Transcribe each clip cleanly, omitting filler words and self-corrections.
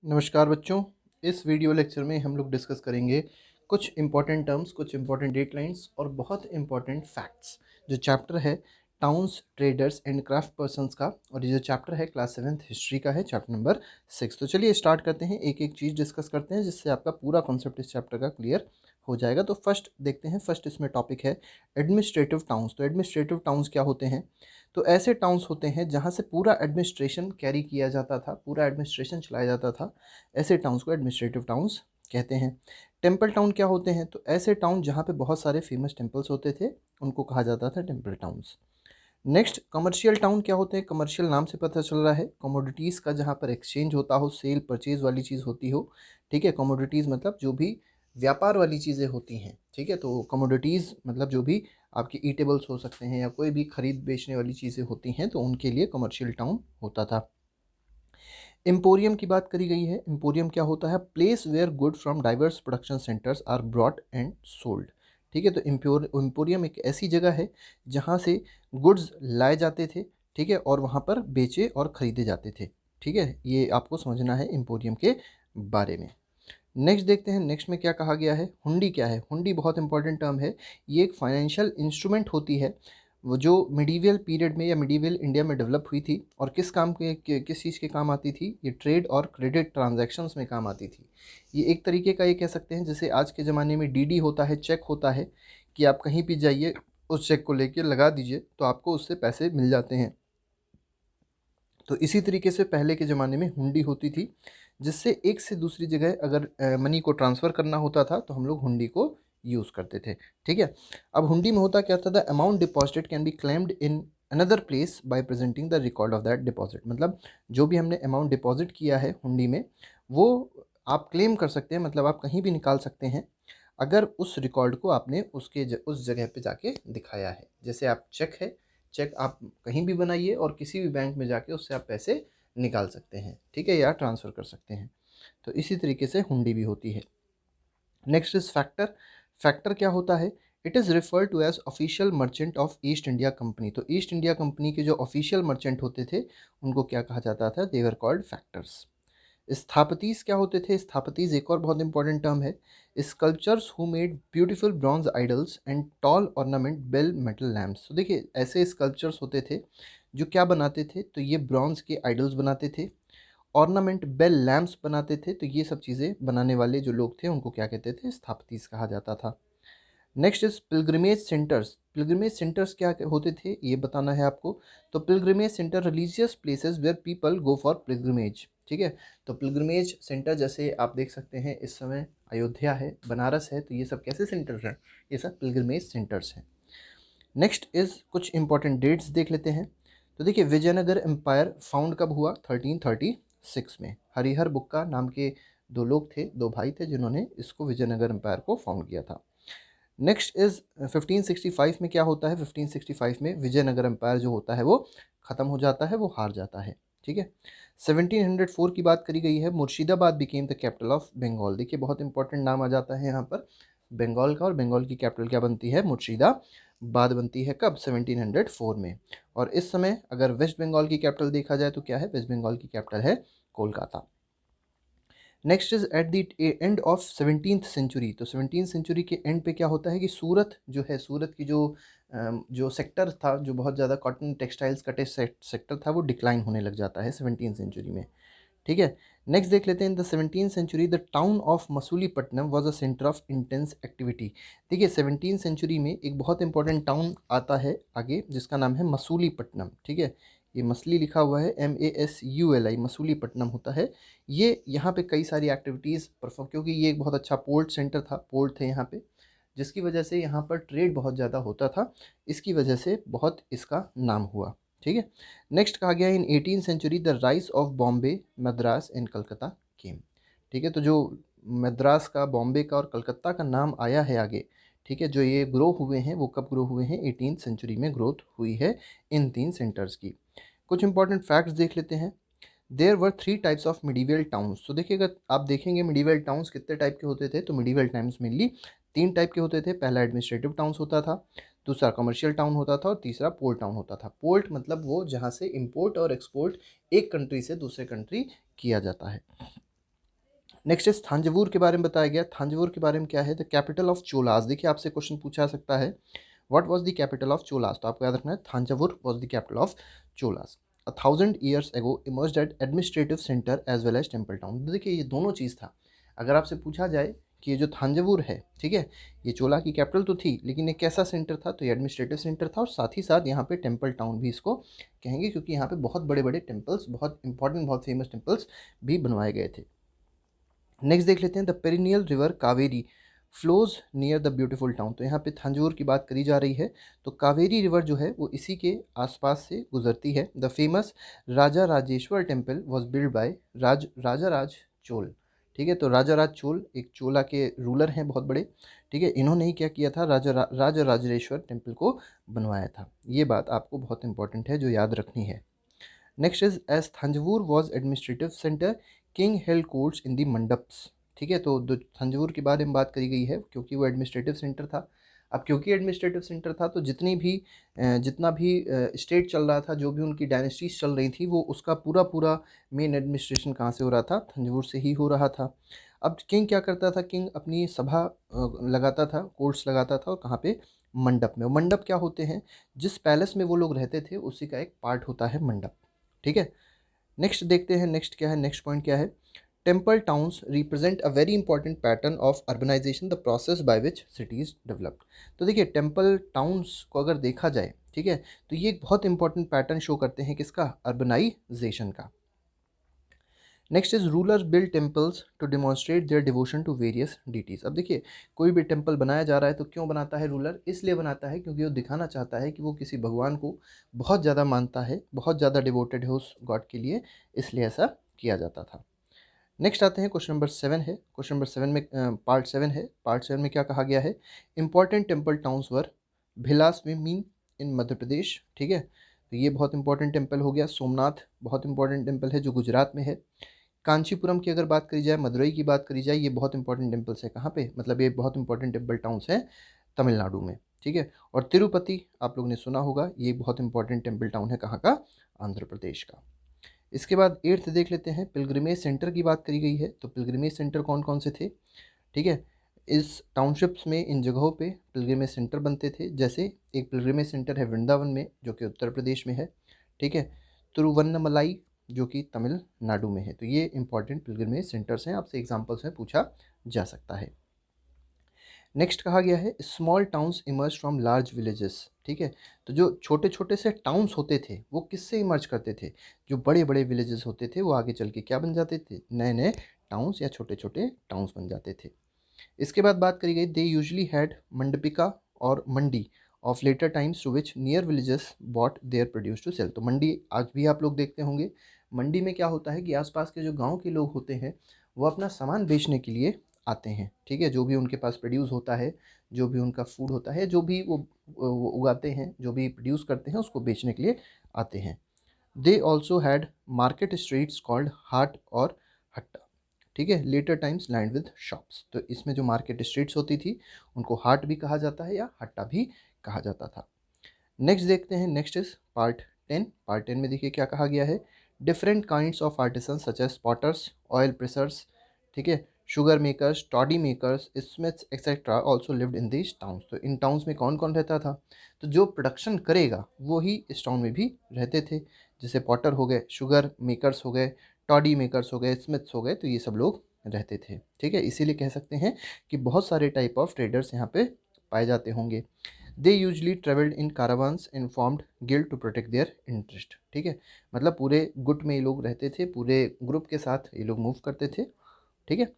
नमस्कार बच्चों। इस वीडियो लेक्चर में हम लोग डिस्कस करेंगे कुछ इंपॉर्टेंट टर्म्स, कुछ इंपॉर्टेंट डेटलाइंस और बहुत इंपॉर्टेंट फैक्ट्स। जो चैप्टर है towns, traders and craft persons का, और ये जो चैप्टर है क्लास 7th हिस्ट्री का है, चैप्टर नंबर 6। तो चलिए स्टार्ट करते हैं, एक एक चीज़ डिस्कस करते हैं जिससे आपका पूरा कॉन्सेप्ट इस चैप्टर का क्लियर हो जाएगा। तो फर्स्ट देखते हैं, फर्स्ट इसमें टॉपिक है एडमिनिस्ट्रेटिव टाउन्स। तो एडमिनिस्ट्रेटिव टाउन्स क्या होते हैं? तो ऐसे टाउन्स होते हैं जहाँ से पूरा एडमिनिस्ट्रेशन कैरी किया जाता था, पूरा एडमिनिस्ट्रेशन चलाया जाता था। ऐसे टाउन्स को एडमिनिस्ट्रेटिव टाउन्स कहते हैं। टेम्पल टाउन क्या होते हैं? तो ऐसे टाउन जहाँ पे बहुत सारे फेमस टेम्पल्स होते थे उनको कहा जाता था temple towns. Next commercial town क्या होते हैं? कमर्शियल नाम से पता चल रहा है कमोडिटीज़ का जहाँ पर एक्सचेंज होता हो, सेल परचेज वाली चीज़ होती हो। ठीक है, कमोडिटीज़ मतलब जो भी व्यापार वाली चीज़ें होती हैं। ठीक है, तो कमोडिटीज़ मतलब जो भी आपके ईटेबल्स हो सकते हैं या कोई भी खरीद बेचने वाली चीज़ें होती हैं, तो उनके लिए कमर्शियल टाउन होता था। एम्पोरियम की बात करी गई है। एम्पोरियम क्या होता है? Place where good from diverse production centres are brought and sold. ठीक है, तो एम्पोरियम एक ऐसी जगह है जहाँ से गुड्स लाए जाते थे, ठीक है, और वहाँ पर बेचे और ख़रीदे जाते थे। ठीक है, ये आपको समझना है एम्पोरियम के बारे में। नेक्स्ट देखते हैं, नेक्स्ट में क्या कहा गया है। हुंडी क्या है? हुंडी बहुत इंपॉर्टेंट टर्म है। ये एक फाइनेंशियल इंस्ट्रूमेंट होती है वो जो मिडीवियल पीरियड में या मिडीवियल इंडिया में डेवलप हुई थी, और किस काम किस चीज़ के काम आती थी? ये ट्रेड और क्रेडिट ट्रांजैक्शंस में काम आती थी। ये एक तरीके का, ये कह सकते हैं जैसे आज के ज़माने में डीडी होता है, चेक होता है, कि आप कहीं भी जाइए उस चेक को लेके लगा दीजिए तो आपको उससे पैसे मिल जाते हैं। तो इसी तरीके से पहले के ज़माने में हुंडी होती थी, जिससे एक से दूसरी जगह अगर मनी को ट्रांसफ़र करना होता था तो हम लोग हुंडी को यूज़ करते थे। ठीक है, अब हुंडी में होता क्या था? The amount deposited can be claimed in another place by presenting the record of that deposit. मतलब जो भी हमने अमाउंट डिपॉजिट किया है हुंडी में, वो आप क्लेम कर सकते हैं, मतलब आप कहीं भी निकाल सकते हैं अगर उस रिकॉर्ड को आपने उस जगह पे जाके दिखाया है। जैसे आप चेक आप कहीं भी बनाइए और किसी भी बैंक में जाके उससे आप पैसे निकाल सकते हैं, ठीक है, या ट्रांसफ़र कर सकते हैं। तो इसी तरीके से हुंडी भी होती है। Next is factor. फैक्टर क्या होता है? It is refer to as official merchant of East India Company. तो ईस्ट इंडिया कंपनी के जो ऑफिशियल मर्चेंट होते थे उनको क्या कहा जाता था? दे वर कॉल्ड फैक्टर्स। स्थापतीज क्या होते थे? स्थापतीज एक और बहुत इंपॉर्टेंट टर्म है। Sculptors who made beautiful bronze idols and tall ornament bell metal lamps. तो देखिए ऐसे स्कल्पचर्स होते थे जो क्या बनाते थे? तो ये ब्रॉन्ज के आइडल्स बनाते थे, ऑर्नामेंट बेल लैम्प्स बनाते थे। तो ये सब चीज़ें बनाने वाले जो लोग थे उनको क्या कहते थे? स्थापतीज कहा जाता था। Next is pilgrimage centres. Pilgrimage centres क्या होते थे ये बताना है आपको। तो pilgrimage centre religious places where people go for pilgrimage. ठीक है, तो पिलग्रिमेज सेंटर जैसे आप देख सकते हैं इस समय अयोध्या है, बनारस है, तो ये सब कैसे सेंटर्स हैं? ये सब पिलग्रिमेज सेंटर्स हैं। नेक्स्ट इज कुछ इंपॉर्टेंट डेट्स देख लेते हैं। तो देखिए विजयनगर एम्पायर फाउंड कब हुआ? 1336 में। हरिहर बुक्का नाम के दो लोग थे, दो भाई थे जिन्होंने इसको विजयनगर एम्पायर को फाउंड किया था। नेक्स्ट इज 1565 में क्या होता है? 1565 में विजयनगर एम्पायर जो होता है वो ख़त्म हो जाता है, वो हार जाता है। ठीक है, 1704 की बात करी गई है। Murshidabad became the capital of Bengal. देखिए बहुत इंपॉर्टेंट नाम आ जाता है यहाँ पर बंगाल का, और बंगाल की कैपिटल क्या बनती है? मुर्शिदाबाद बनती है। कब? 1704 में। और इस समय अगर वेस्ट बंगाल की कैपिटल देखा जाए तो क्या है? वेस्ट बंगाल की कैपिटल है Kolkata. Next is at the end of 17th century. तो 17th सेंचुरी के एंड पे क्या होता है कि सूरत जो है, सूरत की जो सेक्टर था, जो बहुत ज़्यादा कॉटन टेक्सटाइल्स का सेक्टर था, वो डिक्लाइन होने लग जाता है 17th सेंचुरी में। ठीक है, नेक्स्ट देख लेते हैं। In the 17th century the town of Masulipatnam was a centre of intense activity. देखिए 17th सेंचुरी में एक बहुत इंपॉर्टेंट टाउन आता है आगे जिसका नाम है मसूलीपट्टनम। ठीक है, ये मसली लिखा हुआ है, MASULI, मसूलीपट्टनम होता है ये। यहाँ पे कई सारी एक्टिविटीज़ परफॉर्म, क्योंकि ये एक बहुत अच्छा पोर्ट सेंटर था, पोर्ट थे यहाँ पे, जिसकी वजह से यहाँ पर ट्रेड बहुत ज़्यादा होता था, इसकी वजह से बहुत इसका नाम हुआ। ठीक है, नेक्स्ट कहा गया in 18th century the rise of Bombay, Madras and Calcutta came. ठीक है, तो जो मद्रास का, बॉम्बे का और कलकत्ता का नाम आया है आगे, ठीक है, जो ये ग्रो हुए हैं वो कब ग्रो हुए हैं? 18th सेंचुरी में ग्रोथ हुई है इन तीन सेंटर्स की। कुछ इंपॉर्टेंट फैक्ट्स देख लेते हैं। There were 3 types of medieval towns. तो देखिए अगर आप देखेंगे मिडीवल टाउन्स कितने टाइप के होते थे, तो मिडीवल टाउन्स मेनली 3 टाइप के होते थे। पहला एडमिनिस्ट्रेटिव टाउन्स होता था, दूसरा कमर्शियल टाउन होता था, और तीसरा पोर्ट टाउन होता था। पोर्ट मतलब वो जहाँ से इंपोर्ट और एक्सपोर्ट एक कंट्री से दूसरे कंट्री किया जाता है। नेक्स्ट इज थांजावुर के बारे में बताया गया। थांजावुर के बारे में क्या है, द कैपिटल ऑफ चोलास। देखिए आपसे क्वेश्चन पूछा जा सकता है, what was the capital of Cholas, तो आपको याद रखना है Thanjavur was the capital of Cholas. 1000 years ago emerged at administrative center as well as temple town। देखिए ये दोनों चीज़ था। अगर आपसे पूछा जाए कि ये जो थांजावुर है, ठीक है, ये चोला की कैपिटल तो थी, लेकिन ये कैसा सेंटर था, तो ये एडमिनिस्ट्रेटिव सेंटर था, और साथ ही साथ यहाँ पे टेम्पल टाउन भी इसको कहेंगे, क्योंकि यहाँ पे बहुत बड़े बड़े टेम्पल्स, बहुत इंपॉर्टेंट, बहुत फेमस टेम्पल्स भी बनवाए गए थे। नेक्स्ट देख लेते हैं, the perennial river Kaveri flows near the beautiful town. तो यहाँ पे थांजौर की बात करी जा रही है, तो कावेरी रिवर जो है वो इसी के आसपास से गुजरती है। The famous Raja Rajeshwar temple was build by Raja Raj Chola. ठीक है, तो राजा राज चोल एक चोला के रूलर हैं बहुत बड़े। ठीक है, इन्होंने ही क्या किया था, राजा राजराजेश्वर टेम्पल को बनवाया था। ये बात आपको बहुत इंपॉर्टेंट है जो याद रखनी है। Next is as Thanjavur was administrative centre king held courts in the mandaps. ठीक है, तो थंजवूर के बारे में बात करी गई है क्योंकि वो एडमिनिस्ट्रेटिव सेंटर था। अब क्योंकि एडमिनिस्ट्रेटिव सेंटर था तो जितना भी स्टेट चल रहा था, जो भी उनकी डायनेस्टीज चल रही थी, वो उसका पूरा पूरा मेन एडमिनिस्ट्रेशन कहाँ से हो रहा था, थंजवूर से ही हो रहा था। अब किंग क्या करता था, किंग अपनी सभा लगाता था, कोर्ट्स लगाता था, और कहाँ पे, मंडप में। और मंडप क्या होते हैं, जिस पैलेस में वो लोग रहते थे उसी का एक पार्ट होता है मंडप। ठीक है, नेक्स्ट देखते हैं, नेक्स्ट क्या है, नेक्स्ट पॉइंट क्या है, temple towns represent a very important pattern of urbanisation, the process by which cities developed. तो देखिए टेम्पल टाउन्स को अगर देखा जाए, ठीक है, तो ये एक बहुत इंपॉर्टेंट पैटर्न शो करते हैं किसका, अर्बनाइजेशन का। Next is rulers build temples to demonstrate their devotion to various deities. अब देखिए कोई भी टेम्पल बनाया जा रहा है तो क्यों बनाता है रूलर, इसलिए बनाता है क्योंकि वो दिखाना चाहता है कि वो किसी भगवान को बहुत ज़्यादा मानता है, बहुत ज़्यादा डिवोटेड है उस गॉड के लिए, इसलिए ऐसा किया जाता था। नेक्स्ट आते हैं, क्वेश्चन नंबर 7 है। क्वेश्चन नंबर 7 में पार्ट 7 है। पार्ट 7 में क्या कहा गया है, इंपॉर्टेंट टेम्पल टाउन्स वर भिलासविमी इन मध्य प्रदेश। ठीक है, तो ये बहुत इंपॉर्टेंट टेम्पल हो गया। सोमनाथ बहुत इंपॉर्टेंट टेम्पल है जो गुजरात में है। कांचीपुरम की अगर बात करी जाए, मदुरई की बात करी जाए, ये बहुत इंपॉर्टेंट टेम्पल्स है कहाँ पे, मतलब ये बहुत इंपॉर्टेंट टेम्पल टाउन्स हैं तमिलनाडु में। ठीक है, और तिरुपति आप लोग ने सुना होगा, ये बहुत इंपॉर्टेंट टेम्पल टाउन है कहाँ का, आंध्र प्रदेश का। इसके बाद 8th देख लेते हैं, पिलग्रिमेज सेंटर की बात करी गई है। तो पिलग्रिमेज सेंटर कौन कौन से थे, ठीक है, इस टाउनशिप्स में, इन जगहों पे पिलग्रिमेज सेंटर बनते थे। जैसे एक पिलग्रिमेज सेंटर है वृंदावन में जो कि उत्तर प्रदेश में है। ठीक है, तिरुवन्नमलाई जो कि तमिलनाडु में है। तो ये इंपॉर्टेंट पिलग्रिमेज सेंटर्स हैं, आपसे एग्जांपल्स में पूछा जा सकता है। नेक्स्ट कहा गया है, small towns emerge from large villages. ठीक है, तो जो छोटे छोटे से टाउन्स होते थे वो किससे इमर्ज करते थे, जो बड़े बड़े विलेजेस होते थे वो आगे चल के क्या बन जाते थे, नए नए टाउन्स या छोटे छोटे टाउन्स बन जाते थे। इसके बाद बात करी गई, दे यूजली हैड मंडपिका और mandi of later times to which near villages bought their produce to sell. तो मंडी आज भी आप लोग देखते होंगे। मंडी में क्या होता है कि आसपास के जो गांव के लोग होते हैं वो अपना सामान बेचने के लिए आते हैं। ठीक है, जो भी उनके पास प्रोड्यूस होता है, जो भी उनका फूड होता है, जो भी वो उगाते हैं, जो भी प्रोड्यूस करते हैं, उसको बेचने के लिए आते हैं। They also had market streets called haat और हट्टा। ठीक है, later times land with shops. तो इसमें जो मार्केट स्ट्रीट्स होती थी उनको हाट भी कहा जाता है या हट्टा भी कहा जाता था। नेक्स्ट देखते हैं, नेक्स्ट इज पार्ट 10। पार्ट 10 में देखिए क्या कहा गया है, different kinds of artisan such as potters, oil pressers, ठीक है, sugar makers, toddy makers, smiths etcetera also lived in this towns. तो इन टाउन्स में कौन कौन रहता था, तो जो प्रोडक्शन करेगा वो ही इस टाउन में भी रहते थे। जैसे पॉटर हो गए, शुगर मेकर्स हो गए, टॉडी मेकर्स हो गए, स्मिथ्स हो गए, तो ये सब लोग रहते थे। ठीक है, इसीलिए कह सकते हैं कि बहुत सारे टाइप ऑफ ट्रेडर्स यहाँ पे पाए जाते होंगे। They usually travelled in caravans and formed guild to protect their interest. ठीक है, मतलब पूरे गुट में ये लोग रहते थे, पूरे ग्रुप के साथ ये लोग मूव करते थे। ठीक है,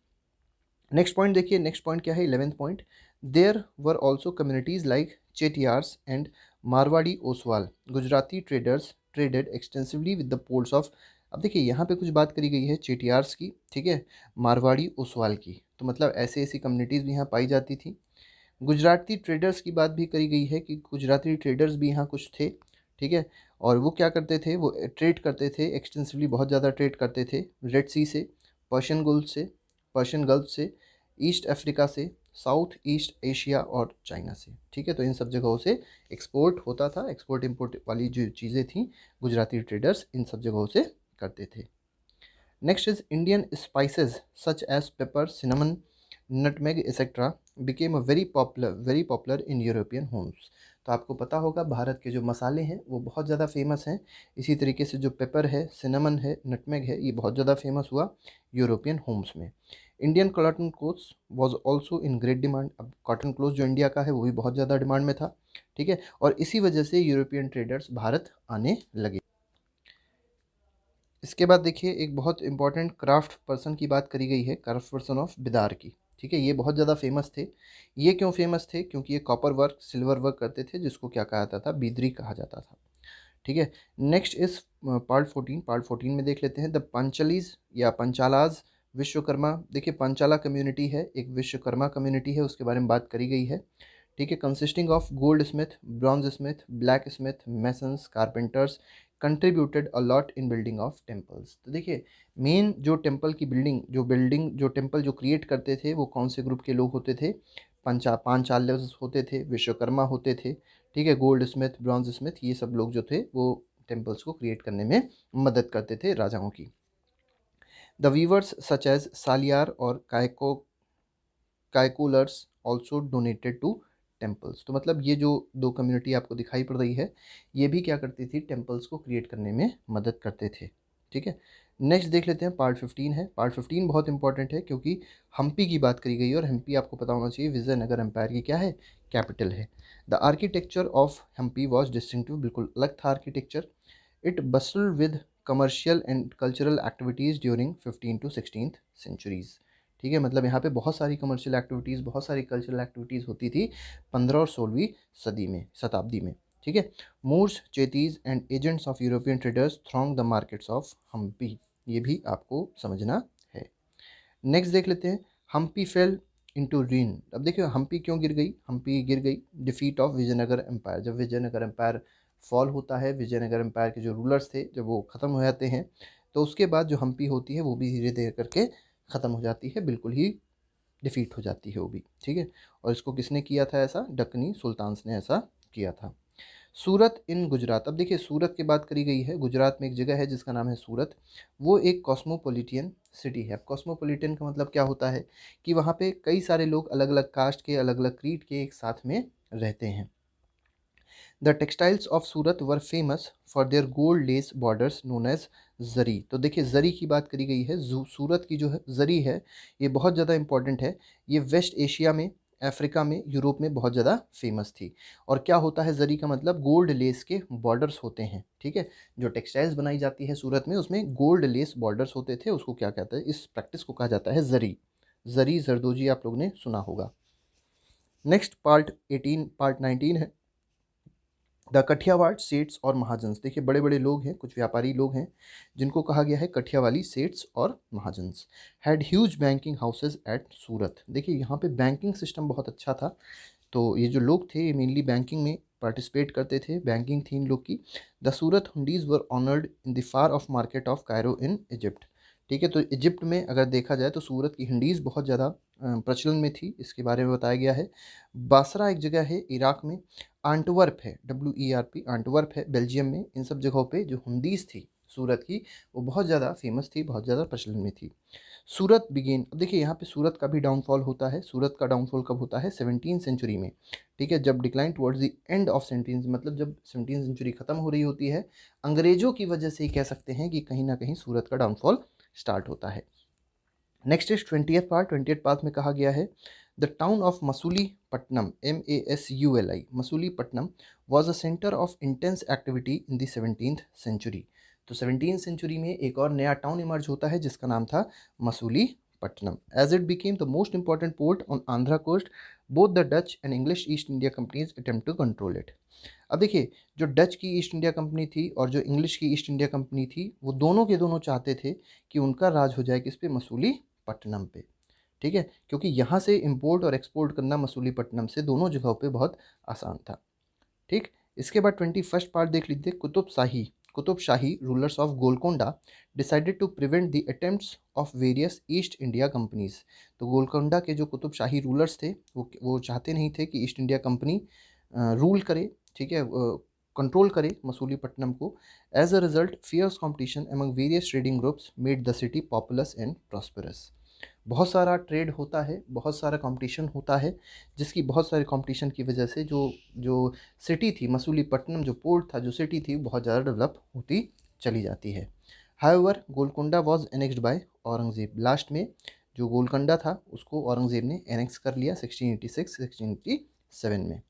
नेक्स्ट पॉइंट देखिए, नेक्स्ट पॉइंट क्या है, 11th point, there were also communities like Chettiars and Marwari Oswal. Gujarati traders traded extensively with the ports of. अब देखिए यहाँ पे कुछ बात करी गई है चेटियार्स की, ठीक है, मारवाड़ी ओसवाल की, तो मतलब ऐसी ऐसी कम्युनिटीज़ भी यहाँ पाई जाती थी। गुजराती ट्रेडर्स की बात भी करी गई है कि गुजराती ट्रेडर्स भी यहाँ कुछ थे। ठीक है, और वो क्या करते थे, वो ट्रेड करते थे एक्सटेंसिवली, बहुत ज़्यादा ट्रेड करते थे रेड सी से, पर्शियन गल्फ से, पर्शियन गल्फ से, ईस्ट अफ्रीका से, साउथ ईस्ट एशिया और चाइना से। ठीक है, तो इन सब जगहों से एक्सपोर्ट होता था, एक्सपोर्ट इम्पोर्ट वाली जो चीज़ें थी गुजराती ट्रेडर्स इन सब जगहों से करते थे। Next is Indian spices such as pepper, cinnamon, nutmeg etcetera became a very popular in European homes. तो आपको पता होगा भारत के जो मसाले हैं वो बहुत ज़्यादा फेमस हैं। इसी तरीके से जो पेपर है, सिनेमन है, नटमेग है, ये बहुत ज़्यादा फेमस हुआ यूरोपियन होम्स में। Indian cotton clothes was also in great demand. अब कॉटन क्लोथ जो इंडिया का है वो भी बहुत ज़्यादा डिमांड में था, ठीक है, और इसी वजह से यूरोपियन ट्रेडर्स भारत आने लगे। इसके बाद देखिए एक बहुत इंपॉर्टेंट क्राफ्ट पर्सन की बात करी गई है, क्राफ्ट पर्सन ऑफ बिदार की, ठीक है। ये बहुत ज़्यादा फेमस थे। ये क्यों फेमस थे? क्योंकि ये कॉपर वर्क, सिल्वर वर्क करते थे, जिसको क्या कहा जाता था, बिदरी कहा जाता था, ठीक है। नेक्स्ट इज पार्ट 14 में देख लेते हैं द पंचलीज या पंचालाज विश्वकर्मा। देखिए पंचाला कम्युनिटी है, एक विश्वकर्मा कम्युनिटी है, उसके बारे में बात करी गई है, ठीक है। Consisting of gold Smith, bronze Smith, black Smith, masons, carpenters contributed a lot in building of temples. तो देखिए मेन जो टेम्पल की बिल्डिंग जो टेम्पल जो क्रिएट करते थे वो कौन से ग्रुप के लोग होते थे? पांचाल्य होते थे, विश्वकर्मा होते थे, ठीक है। गोल्ड स्मिथ, ब्रॉन्ज स्मिथ, ये सब लोग जो थे वो टेम्पल्स को क्रिएट करने में मदद करते थे राजाओं की। द वीवर्स सच एज सालियार और कायकोलर्स ऑल्सो डोनेटेड टू टेम्पल्स। तो मतलब ये जो दो कम्युनिटी आपको दिखाई पड़ रही है, ये भी क्या करती थी? टेम्पल्स को क्रिएट करने में मदद करते थे, ठीक है। नेक्स्ट देख लेते हैं पार्ट 15 है। पार्ट 15 बहुत इंपॉर्टेंट है क्योंकि हम्पी की बात करी गई है, और हम्पी आपको पता होना चाहिए विजयनगर एम्पायर की क्या है? कैपिटल है। The architecture of Hampi was distinctive, बिल्कुल अलग था architecture. It bustle with commercial and cultural activities during 15 to 16 centuries, ठीक है। मतलब यहाँ पे बहुत सारी कमर्शियल एक्टिविटीज़, बहुत सारी कल्चरल एक्टिविटीज़ होती थी 15 और 16वीं सदी में, शताब्दी में, ठीक है। Moors, Chettis and agents of European traders throng the markets of Hampi, ये भी आपको समझना है। नेक्स्ट देख लेते हैं हम्पी फेल इनटू रीन। अब देखिए हम्पी क्यों गिर गई? हम्पी गिर गई डिफीट ऑफ विजयनगर एम्पायर। जब विजयनगर एम्पायर फॉल होता है, विजयनगर एम्पायर के जो रूलर्स थे जब वो ख़त्म हो जाते हैं, तो उसके बाद जो हम्पी होती है वो भी धीरे धीरे करके ख़त्म हो जाती है, बिल्कुल ही डिफीट हो जाती है वो भी, ठीक है। और इसको किसने किया था ऐसा? डकनी सुल्तान्स ने ऐसा किया था। सूरत इन गुजरात। अब देखिए सूरत की बात करी गई है, गुजरात में एक जगह है जिसका नाम है सूरत। वो एक कॉस्मोपॉलिटियन सिटी है। अब कॉस्मोपॉलिटन का मतलब क्या होता है? कि वहाँ पे कई सारे लोग अलग अलग कास्ट के, अलग अलग क्रीड के एक साथ में रहते हैं। The textiles of Surat were famous for their gold lace borders known as zari. तो देखिए जरी की बात करी गई है। सूरत की जो है जरी है, ये बहुत ज़्यादा इंपॉर्टेंट है। ये वेस्ट एशिया में, अफ्रीका में, यूरोप में बहुत ज़्यादा फेमस थी। और क्या होता है जरी का मतलब? गोल्ड लेस के बॉर्डर्स होते हैं, ठीक है। जो टेक्सटाइल्स बनाई जाती है सूरत में उसमें गोल्ड लेस बॉर्डर्स होते थे, उसको क्या कहते हैं? इस प्रैक्टिस को कहा जाता है जरी। जरी जरदोजी आप लोग ने सुना होगा। नेक्स्ट पार्ट 19 है द कठियावाड़ सेठ्स और महाजन्स। देखिए बड़े बड़े लोग हैं, कुछ व्यापारी लोग हैं जिनको कहा गया है कठियावाली सेठ्स और mahajans. Had huge banking houses at Surat. देखिए यहाँ पे बैंकिंग सिस्टम बहुत अच्छा था। तो ये जो लोग थे ये मेनली बैंकिंग में पार्टिसिपेट करते थे, बैंकिंग थी इन लोग की। The Surat hundis were honoured in the far of market of Cairo in Egypt, ठीक है। तो इजिप्ट में अगर देखा जाए तो सूरत की हुंडीज़ बहुत ज़्यादा प्रचलन में थी, इसके बारे में बताया गया है। बासरा एक जगह है इराक में। आंटवर्प है, WERP, आंटवर्प है बेल्जियम में। इन सब जगहों पे जो हुंडीज़ थी सूरत की वो बहुत ज़्यादा फेमस थी, बहुत ज़्यादा प्रचलन में थी। सूरत बिगेन। अब देखिए यहाँ पे सूरत का भी डाउनफॉल होता है। सूरत का डाउनफॉल कब होता है? 17 सेंचुरी में, ठीक है। जब decline towards the end of 17, मतलब जब 17 सेंचुरी खत्म हो रही होती है, अंग्रेजों की वजह से ही कह सकते हैं कि कहीं ना कहीं सूरत का डाउनफॉल स्टार्ट होता है। नेक्स्ट इज 20th पार्ट में कहा गया है the town of Masulipatnam, MASULI, Masulipatnam was a centre of intense activity in the 17th century. तो 17th सेंचुरी में एक और नया टाउन इमर्ज होता है जिसका नाम था Masulipatnam. As it became the most important port on Andhra coast, both the Dutch and English East India companies attempt to control it. अब देखिए जो डच की ईस्ट इंडिया कंपनी थी और जो इंग्लिश की ईस्ट इंडिया कंपनी थी, वो दोनों के दोनों चाहते थे कि उनका राज हो जाए किस पे? मसूलीपट्टनम पे, ठीक है। क्योंकि यहाँ से इंपोर्ट और एक्सपोर्ट करना मसूलीपट्टनम से दोनों जगहों पे बहुत आसान था, ठीक। इसके बाद 21st पार्ट देख लीजिए Qutb Shahi rulers of Golconda decided to prevent the attempts of various East India companies. तो गोलकोंडा के जो कुतुब शाही रूलर्स थे वो चाहते नहीं थे कि ईस्ट इंडिया कंपनी रूल करे, ठीक है, कंट्रोल करे मसूलीपट्टनम को। As a result fierce competition among various trading groups made the city populous and prosperous. बहुत सारा ट्रेड होता है, बहुत सारा कंपटीशन होता है, जिसकी बहुत सारे कंपटीशन की वजह से जो जो सिटी थी मसूलीपट्टनम, जो पोर्ट था, जो सिटी थी, बहुत ज़्यादा डेवलप होती चली जाती है। However Golconda was annexed by Aurangzeb. Last में जो गोलकोंडा था उसको औरंगज़ेब ने एनेक्स कर लिया 1686-1687 में।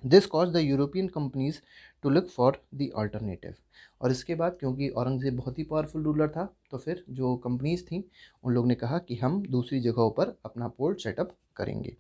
This cause the European companies to look for the alternative. और इसके बाद क्योंकि औरंगज़ेब बहुत ही पावरफुल रूलर था, तो फिर जो कंपनीज थी उन लोग ने कहा कि हम दूसरी जगहों पर अपना पोर्ट सेटअप करेंगे।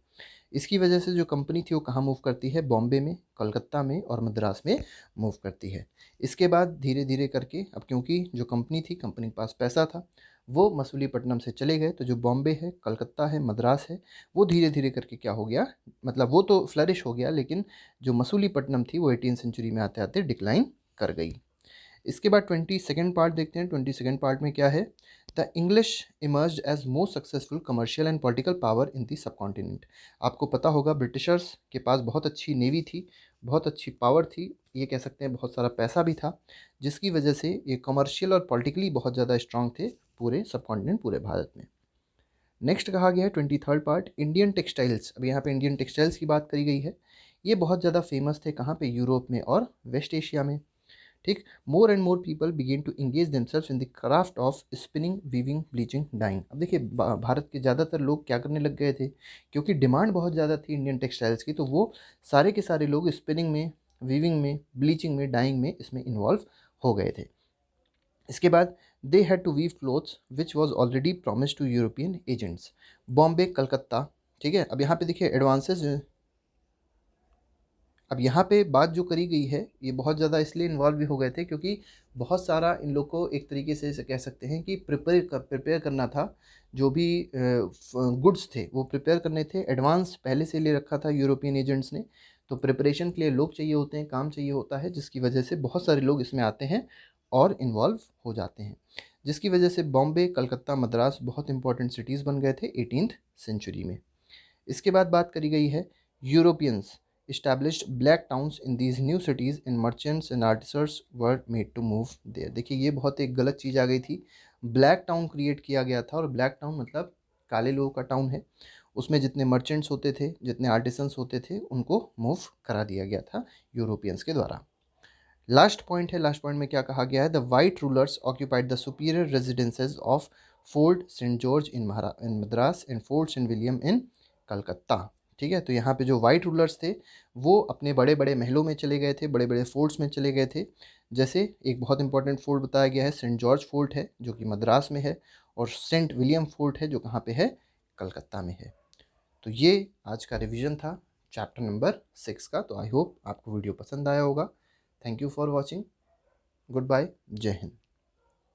इसकी वजह से जो कंपनी थी वो कहाँ मूव करती है, बॉम्बे में, कलकत्ता में और मद्रास में मूव करती है। इसके बाद धीरे धीरे करके, अब क्योंकि जो कंपनी थी, कंपनी के पास पैसा था, वो मसूलीपट्टनम से चले गए, तो जो बॉम्बे है, कलकत्ता है, मद्रास है, वो धीरे धीरे करके क्या हो गया, मतलब वो तो फ्लरिश हो गया, लेकिन जो मसूलीपट्टनम थी वो 18वीं सेंचुरी में आते आते डिक्लाइन कर गई। इसके बाद 22nd पार्ट देखते हैं। 22nd पार्ट में क्या है, the English emerge as most successful commercial and political power in the subcontinent. आपको पता होगा ब्रिटिशर्स के पास बहुत अच्छी नेवी थी, बहुत अच्छी पावर थी, ये कह सकते हैं बहुत सारा पैसा भी था, जिसकी वजह से ये कमर्शियल और पॉलिटिकली बहुत ज़्यादा स्ट्रांग थे पूरे सब कॉन्टिनेंट, पूरे भारत में। नेक्स्ट कहा गया है 23rd पार्ट, इंडियन टेक्सटाइल्स। अब यहाँ पे इंडियन टेक्सटाइल्स की बात करी गई है। ये बहुत ज़्यादा फेमस थे, कहाँ पे, यूरोप में और वेस्ट एशिया में। ठीक, more and more people began to engage themselves in the craft of spinning, weaving, bleaching, dyeing. अब देखिए भारत के ज़्यादातर लोग क्या करने लग गए थे, क्योंकि डिमांड बहुत ज़्यादा थी इंडियन टेक्सटाइल्स की, तो वो सारे के सारे लोग स्पिनिंग में, वीविंग में, ब्लीचिंग में, डाइंग में इसमें इन्वॉल्व हो गए थे। इसके बाद they had to weave cloths which was already promise to European agents. Bombay, Calcutta, ठीक है। अब यहाँ पे देखिए एडवांसेस, अब यहाँ पे बात जो करी गई है ये बहुत ज़्यादा इसलिए इन्वॉल्व भी हो गए थे क्योंकि बहुत सारा इन लोग को एक तरीके से इसे कह सकते हैं कि प्रिपेयर करना था। जो भी गुड्स थे वो प्रिपेयर करने थे, एडवांस पहले से ले रखा था यूरोपियन एजेंट्स ने। तो प्रिपरेशन के लिए लोग चाहिए होते हैं, काम चाहिए होता है, जिसकी वजह से बहुत सारे लोग इसमें आते हैं और इन्वॉल्व हो जाते हैं, जिसकी वजह से बॉम्बे, कलकत्ता, मद्रास बहुत इंपॉर्टेंट सिटीज़ बन गए थे 18th सेंचुरी में। इसके बाद बात करी गई है Europeans established black towns in these new cities and merchants and artisans were made to move there। देखिए ये बहुत एक गलत चीज़ आ गई थी, ब्लैक टाउन क्रिएट किया गया था, और ब्लैक टाउन मतलब काले लोगों का टाउन है। उसमें जितने मर्चेंट्स होते थे, जितने आर्टिसंस होते थे, उनको मूव करा दिया गया था यूरोपियंस के द्वारा। लास्ट पॉइंट है, लास्ट पॉइंट में क्या कहा गया है, the white rulers occupied the superior residences of Fort Saint George in Madras and Fort Saint William in Calcutta. ठीक है, तो यहाँ पे जो वाइट रूलर्स थे वो अपने बड़े बड़े महलों में चले गए थे, बड़े बड़े फोर्ट्स में चले गए थे। जैसे एक बहुत इंपॉर्टेंट फोर्ट बताया गया है, सेंट जॉर्ज फोर्ट है जो कि मद्रास में है, और सेंट विलियम फोर्ट है जो कहाँ पे है, कलकत्ता में है। तो ये आज का रिवीजन था चैप्टर नंबर 6 का। तो आई होप आपको वीडियो पसंद आया होगा। Thank you for watching. Goodbye, जय हिंद।